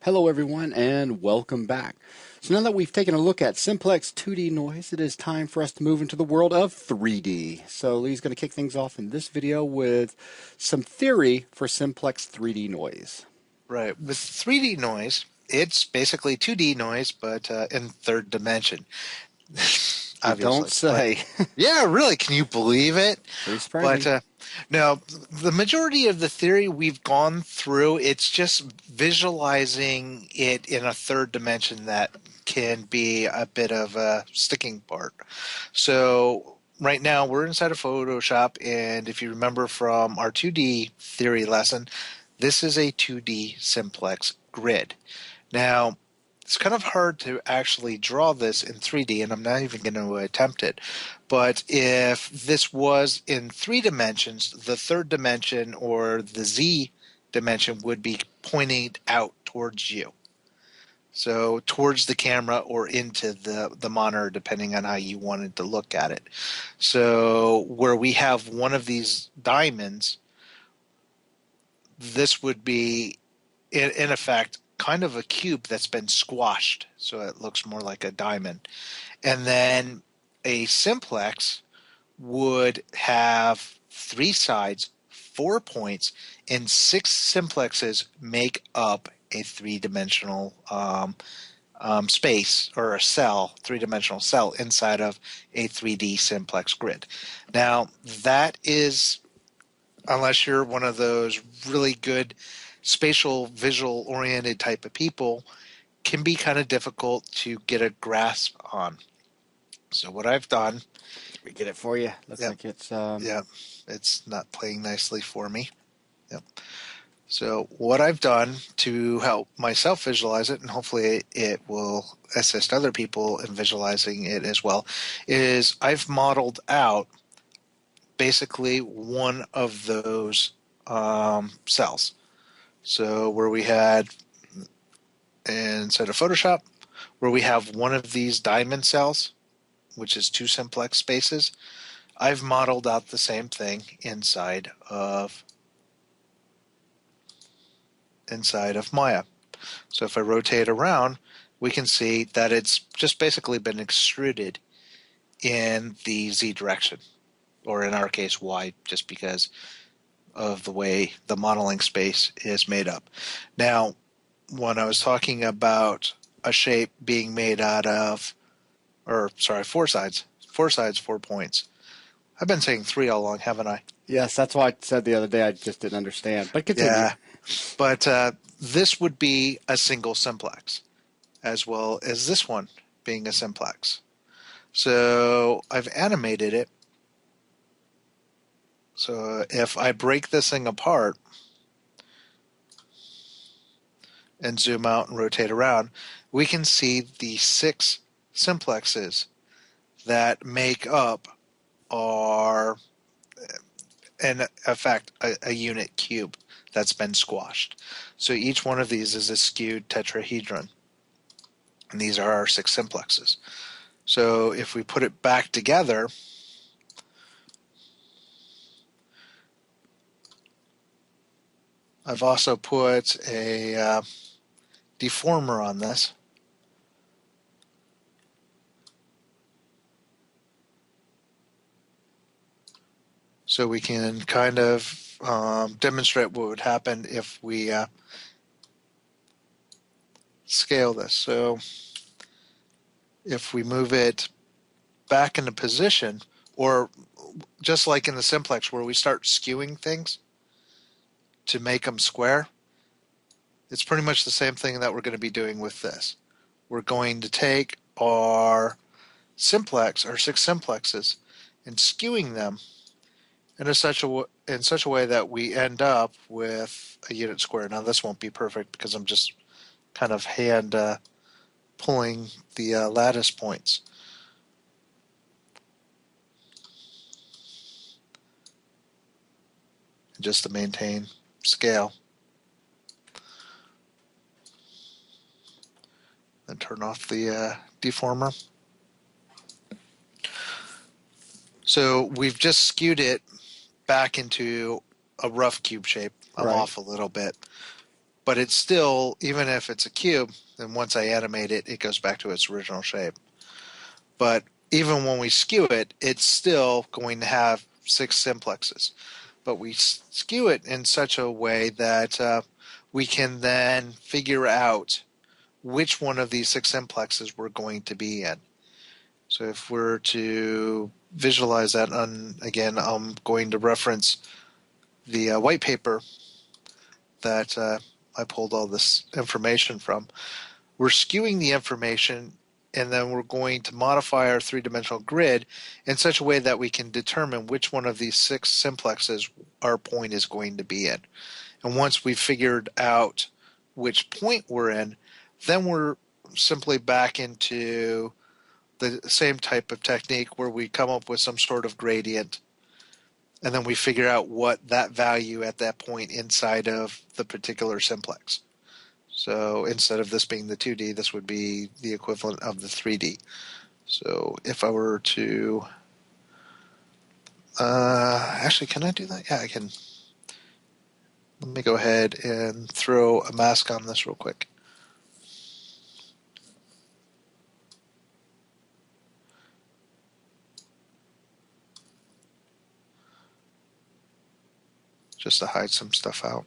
Hello everyone and welcome back. So now that we've taken a look at Simplex 2D noise, it is time for us to move into the world of 3D. So Lee's going to kick things off in this video with some theory for Simplex 3D noise. Right. With 3D noise, it's basically 2D noise, but in third dimension, You don't obviously. But say. yeah, really, can you believe it? Pretty But surprising. no, the majority of the theory we've gone through, it's just visualizing it in a third dimension that can be a bit of a sticking part. So right now we're inside of Photoshop, and if you remember from our 2D theory lesson, this is a 2D simplex grid. Now, it's kind of hard to actually draw this in 3D, and I'm not even going to attempt it. But if this was in 3 dimensions, the third dimension or the Z dimension would be pointing out towards you. So towards the camera or into the monitor, depending on how you wanted to look at it. So where we have one of these diamonds, this would be, in effect, kind of a cube that's been squashed, so it looks more like a diamond. And then a simplex would have 3 sides, 4 points, and 6 simplexes make up a three-dimensional space or a cell, three-dimensional cell inside of a 3D simplex grid. Now, that is, unless you're one of those really good spatial visual oriented type of people, can be kind of difficult to get a grasp on. So what I've done, Let me get it for you. Looks yep, like it's yep, it's not playing nicely for me. Yep. So what I've done to help myself visualize it, and hopefully it will assist other people in visualizing it as well, is I've modeled out basically one of those cells. So where we had, instead of Photoshop, where we have one of these diamond cells, which is 2 simplex spaces, I've modeled out the same thing inside of Maya. So if I rotate around, we can see that it's just basically been extruded in the Z direction, or in our case, Y, just because of the way the modeling space is made up. Now, when I was talking about a shape being made out of, or sorry, 4 sides, 4 sides, 4 points. I've been saying 3 all along, haven't I? yes, that's why I said the other day I just didn't understand. But continue. Yeah, but this would be a single simplex, as well as this one being a simplex. So I've animated it. So if I break this thing apart and zoom out and rotate around, we can see the 6 simplexes that make up our, in effect, a unit cube that's been squashed. So each one of these is a skewed tetrahedron, and these are our 6 simplexes. So if we put it back together, I've also put a deformer on this. So we can kind of demonstrate what would happen if we scale this. So if we move it back into position, or just like in the simplex where we start skewing things to make them square, it's pretty much the same thing that we're going to be doing with this. We're going to take our simplex, our 6 simplexes, and skewing them in such a way that we end up with a unit square. Now this won't be perfect because I'm just kind of hand pulling the lattice points. Just to maintain scale. Then turn off the deformer. So we've just skewed it back into a rough cube shape. I'm Right. off a little bit. but it's still, even if it's a cube, then once I animate it, it goes back to its original shape. But even when we skew it, it's still going to have 6 simplexes. But we skew it in such a way that we can then figure out which one of these 6 simplexes we're going to be in. So if we're to visualize that, again, I'm going to reference the white paper that I pulled all this information from. We're skewing the information, and then we're going to modify our three-dimensional grid in such a way that we can determine which one of these 6 simplexes our point is going to be in. And once we've figured out which point we're in, then we're simply back into the same type of technique where we come up with some sort of gradient, and then we figure out what that value at that point inside of the particular simplex. So instead of this being the 2D, this would be the equivalent of the 3D. So if I were to, actually, can I do that? Yeah, I can. Let me go ahead and throw a mask on this real quick. Just to hide some stuff out.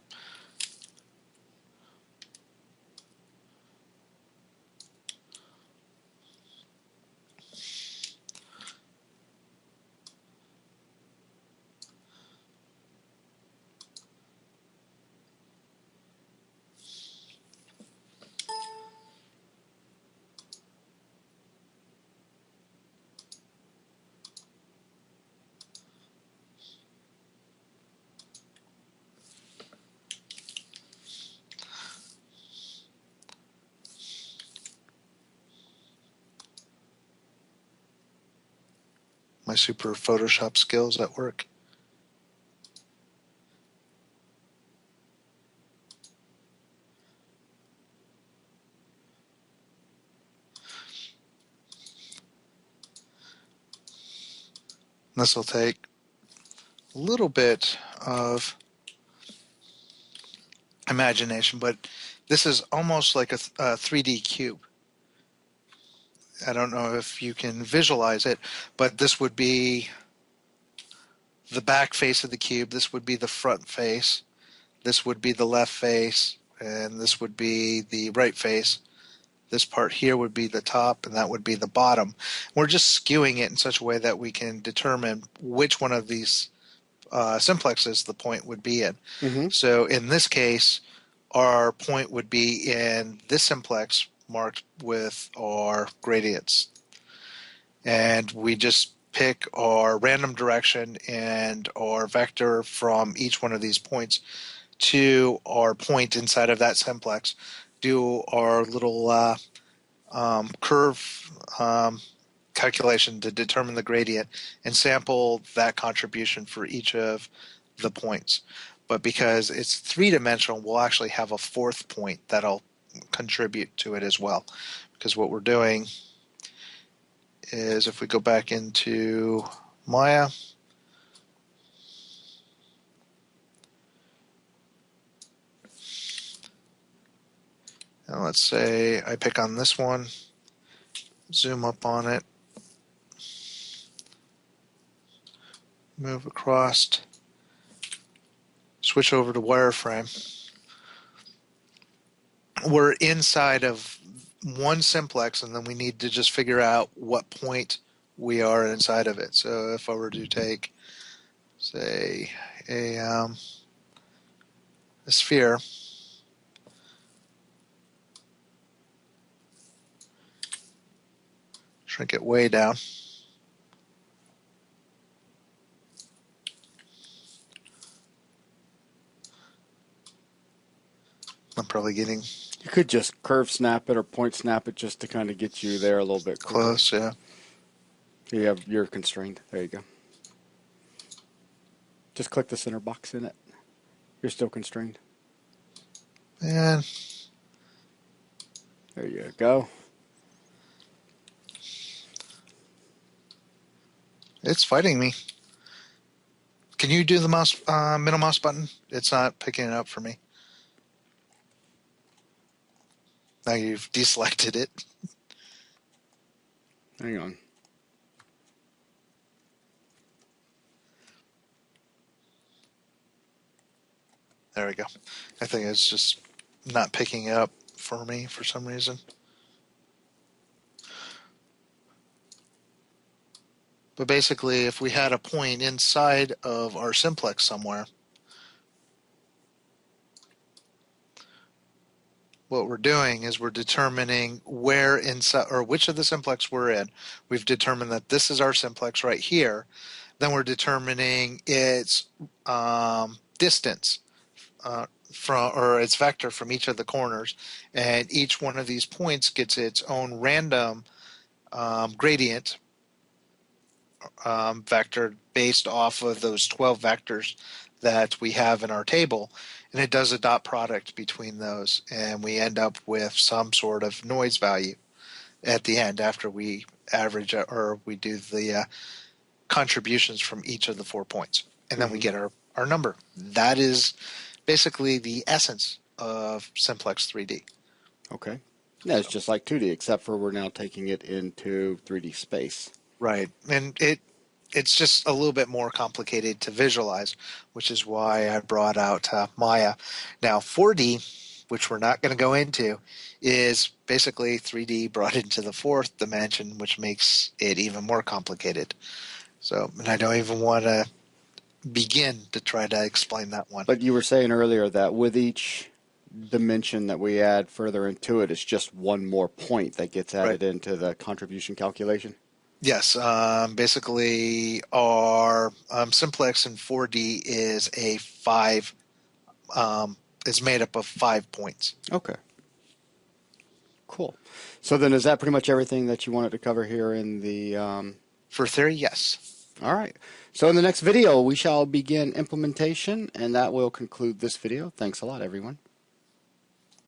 My super Photoshop skills at work. This will take a little bit of imagination, but this is almost like a 3D cube. I don't know if you can visualize it, but this would be the back face of the cube. This would be the front face. This would be the left face, and this would be the right face. This part here would be the top, and that would be the bottom. We're just skewing it in such a way that we can determine which one of these simplexes the point would be in. Mm-hmm. So in this case, our point would be in this simplex marked with our gradients. And we just pick our random direction and our vector from each one of these points to our point inside of that simplex, do our little curve calculation to determine the gradient, and sample that contribution for each of the points. But because it's three-dimensional, we'll actually have a fourth point that'll contribute to it as well. Because what we're doing is, if we go back into Maya, and let's say I pick on this one, zoom up on it, move across, switch over to wireframe. We're inside of one simplex, and then we need to just figure out what point we are inside of it. So if I were to take, say, a sphere, shrink it way down. I'm probably getting You could just curve snap it or point snap it just to kind of get you there a little bit quicker. close, yeah. You're constrained. There you go. Just click the center box in it. You're still constrained. And There you go. it's fighting me. Can you do the mouse middle mouse button? It's not picking it up for me. Now you've deselected it. Hang on. There we go. I think it's just not picking it up for me for some reason. But basically, if we had a point inside of our simplex somewhere, what we're doing is we're determining where inside or which of the simplex we're in. We've determined that this is our simplex right here. Then we're determining its distance from, or its vector from each of the corners, and each one of these points gets its own random gradient vector based off of those 12 vectors that we have in our table, and it does a dot product between those, and we end up with some sort of noise value at the end after we average or we do the contributions from each of the 4 points, and then we get our number. That is basically the essence of Simplex 3D. Okay. Yeah, it's just like 2D, except for we're now taking it into 3D space. Right, and it's just a little bit more complicated to visualize, which is why I brought out Maya. Now, 4D, which we're not going to go into, is basically 3D brought into the fourth dimension, which makes it even more complicated. So, and I don't even want to begin to try to explain that one. But you were saying earlier that with each dimension that we add further into it, it's just one more point that gets added into the contribution calculation? Yes, basically our simplex in 4D is a 5, is made up of 5 points. Okay. Cool. So then is that pretty much everything that you wanted to cover here in the... For theory, yes. All right. So in the next video, we shall begin implementation, and that will conclude this video. Thanks a lot, everyone.